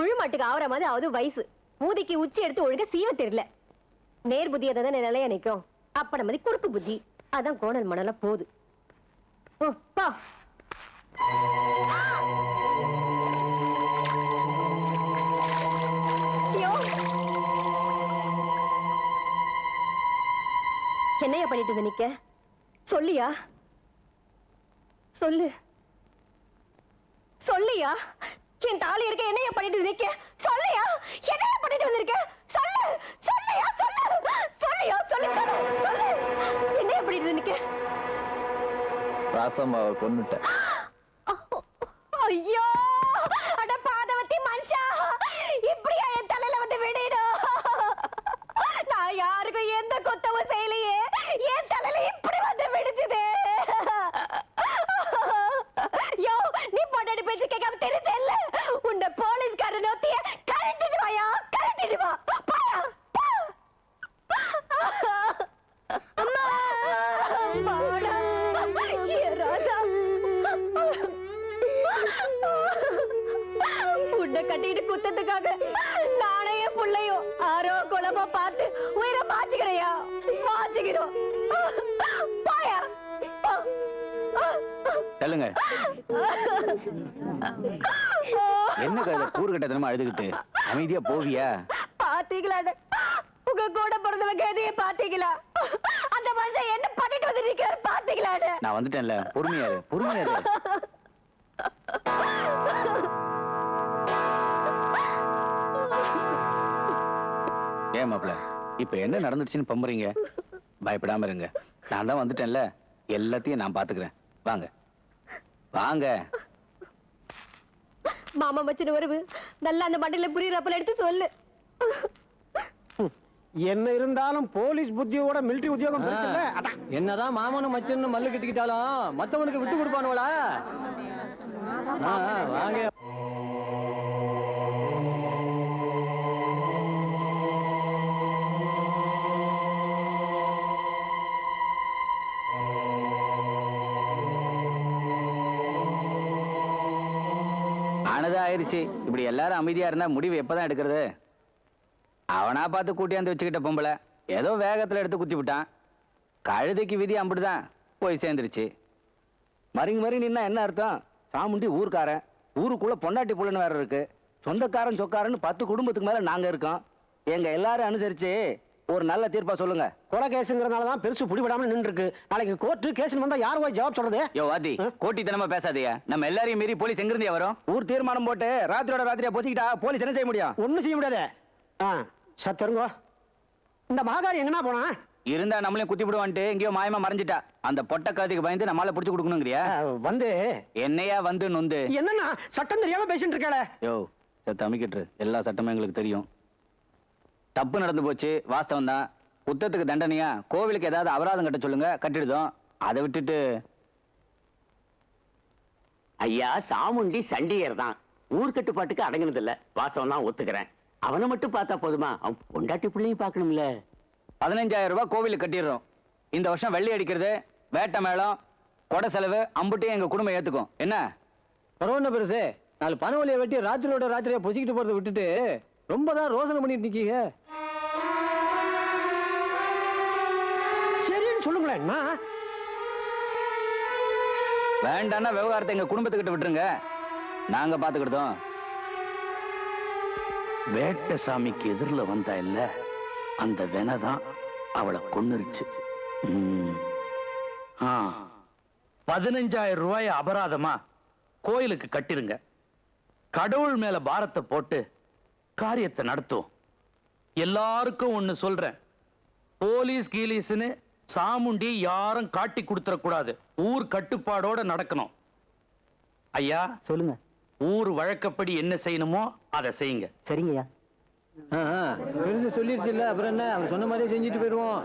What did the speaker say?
புழுமாட்டுக்கு ஆவற மாதிரி ஆவது வயசு. ஊதிக்கு உச்சி எடுத்து ஒழுங்க சீவ தெரியல. நேர் புத்தி அதான் நிலையா நிக்கும். அப்ப நம்ம குறுக்கு புத்தி அதான் கோணல் மணல போகுது. பா என்னையா பண்ணிட்டு நிக்க? சொல்லியா சொல்லு சொல்லியா? என் தாலி இருக்க என்னையா பண்ணிட்டு நிக்க? சொல்லியா என்னையா பண்ணிட்டு வந்திருக்க? சொல்லு சொல்லியா சொல்லு சொல்லியா சொல்லிட்டானே சொல்லு. என்னையா பண்ணிட்டு நிக்க? ராசம்மாவை கொன்னுட்ட. ஐயோ அட பாதவத்தி மனுஷா, இப்படியா என் தலையில வந்து விடிடும்? நான் யாருக்கும் எந்த கொத்தவும் செய்யலையே, என் தலையில இப்படி வந்து விடுச்சுதே. யோ நீ பொண்டாட்டி பேச்சு கேட்காம தெரிஞ்சல, உன்னை போலீஸ்கார நோத்திய கழட்டிட்டு வாயா, கழட்டிட்டு வா போயா. அம்மா மாடா ஏ ராஜா, உன்னை கட்டிட்டு குத்தத்துக்காக நானே புள்ளையும் ஆரோ குலமா பார்த்து உயிரை மாச்சுக்கிறையா, மாச்சுக்கிறோம் பாயா. சொல்லுங்க, என்ன கதை கூறுகட்டத்தனமா அழுதுகிட்டு அமைதியா போவியா? பாத்தீங்களா உங்க கூட பிறந்தவங்க எதையே பாத்தீங்களா? அந்த மனுஷன் என்ன பண்ணிட்டு வந்து நிக்கிறாரு பாத்தீங்களா? நான் வந்துட்டேன்ல, பொறுமையாரு பொறுமையாரு. ஏன் மாப்பிள்ள இப்ப என்ன நடந்துச்சுன்னு பம்புறீங்க? பயப்படாம இருங்க, நான் தான் வந்துட்டேன்ல, எல்லாத்தையும் நான் பாத்துக்கிறேன். வாங்க வாங்க. மாமா மச்சின வருவு நல்லா அந்த மண்டையில புரியறப்பல எடுத்து சொல்லு. என்ன இருந்தாலும் போலீஸ் புத்தியோட மிலிட்டரி உத்தியோகம் என்னதான் மாமனும் மச்சனும் மல்லு கட்டிக்கிட்டாலும் மத்தவனுக்கு விட்டு கொடுப்பானுவளா? வாங்க. ஆனதா ஆயிருச்சு. இப்படி எல்லாரும் அமைதியா இருந்தா முடிவு எப்பதான் எடுக்கிறது? அவனா பார்த்து கூட்டியாந்து வச்சுக்கிட்ட பொம்பளை ஏதோ வேகத்துல எடுத்து குத்தி விட்டான். கழுதைக்கு விதி அம்பிட்டுதான் போய் சேர்ந்துருச்சு. மறிங்க நின்னா என்ன அர்த்தம்? சாமுண்டி ஊர்க்காரன், ஊருக்குள்ள பொண்டாட்டி புள்ளன்னு வேற இருக்கு. சொந்தக்காரன் சொக்காரன்னு 10 குடும்பத்துக்கு மேல நாங்க இருக்கோம். எங்க எல்லாரும் அனுசரிச்சு ஒரு நல்ல தீர்ப்பா சொல்லுங்க. கொலை கேஸுங்கிறதுனாலதான் பெருசு பிடிபடாம நின்று இருக்கு. நாளைக்கு கோர்ட்டு கேஸ் வந்தா யாரு போய் ஜவாப் சொல்றது? யோ வாதி, கோட்டித்தனமா பேசாதயா. நம்ம எல்லாரையும் மீறி போலீஸ் எங்க இருந்தே வரும்? ஊர் தீர்மானம் போட்டு ராத்திரியோட ராத்திரியா போத்திக்கிட்டா போலீஸ் என்ன செய்ய முடியும்? ஒண்ணும் செய்ய முடியாது. சத்தருங்கோ, இந்த மகாகாரி எங்கனா போனா? இருந்தா நம்மளையும் குத்தி விடுவான்ட்டு எங்கேயோ மாயமா மறைஞ்சிட்டா. அந்த பொட்ட காதிக்கு பயந்து நம்மளால புடிச்சு கொடுக்கணுங்கிறியா? வந்து என்னையா வந்து நொந்து என்னன்னா சட்டம் தெரியாம பேசிட்டு இருக்கல. யோ சத்த அமைக்கிட்டு, எல்லா சட்டமும் எங்களுக்கு தெரியும். தப்பு நடந்து போச்சு, வாஸ்தவம் தான். குத்தத்துக்கு தண்டனையா கோவிலுக்கு ஏதாவது அபராதம் கட்ட சொல்லுங்க, கட்டிடுதோம். அதை விட்டுட்டு ஐயா சாமுண்டி சண்டிகர் தான். ஊர்கட்டுப்பாட்டுக்கு அடங்கினது இல்ல, வாசம் தான் ஒத்துக்கிறேன். அவனை மட்டும் பார்த்தா போதுமா? அவன் பொண்டாட்டி பிள்ளையும் பார்க்கணும்ல. 15,000 ரூபாய் கோவிலுக்கு கட்டிடுறோம். இந்த வருஷம் வெள்ளி அடிக்கிறது, வேட்டை மேளம், கொடை செலவு அம்புட்டையும் எங்க குடும்பம் ஏத்துக்கும். என்ன பரவாயில்ல பெருசு, 4 பனவலியை வெட்டி ராத்திரியோட ராத்திரியா பொசிக்கிட்டு போறதை விட்டுட்டு ரொம்பதான் ரோசனை பண்ணிட்டு நிக்கீங்க. சரின்னு சொல்லுங்களேன். வேண்டான்னா விவகாரத்தை எங்க குடும்பத்துக்கிட்ட விட்டுருங்க, நாங்க பாத்துக்கிட்டோம். வேட்டை சாமிக்கு எதிரில் வந்தா இல்ல, அந்த வெனதான் அவளை கொன்னுருச்சு. 15,000 ரூபாய் அபராதமா கோயிலுக்கு கட்டிருங்க. கடவுள் மேல பாரத்தை போட்டு காரியத்தை நடத்தும். எல்லாருக்கும் ஒண்ணு சொல்றேன், போலீஸ் கீலீஸ்னு சாமுண்டி யாரும் காட்டி கொடுத்துட கூடாது. ஊர் கட்டுப்பாடோட நடக்கணும். ஐயா சொல்லுங்க. ஊர் வழக்கப்படி என்ன செய்யணுமோ அதை செய்யுங்க. சரிங்கய்யா. சொல்லிருச்சு இல்ல, அப்புறம் என்ன, அவர் சொன்ன மாதிரியே செஞ்சுட்டு போயிடுவோம்.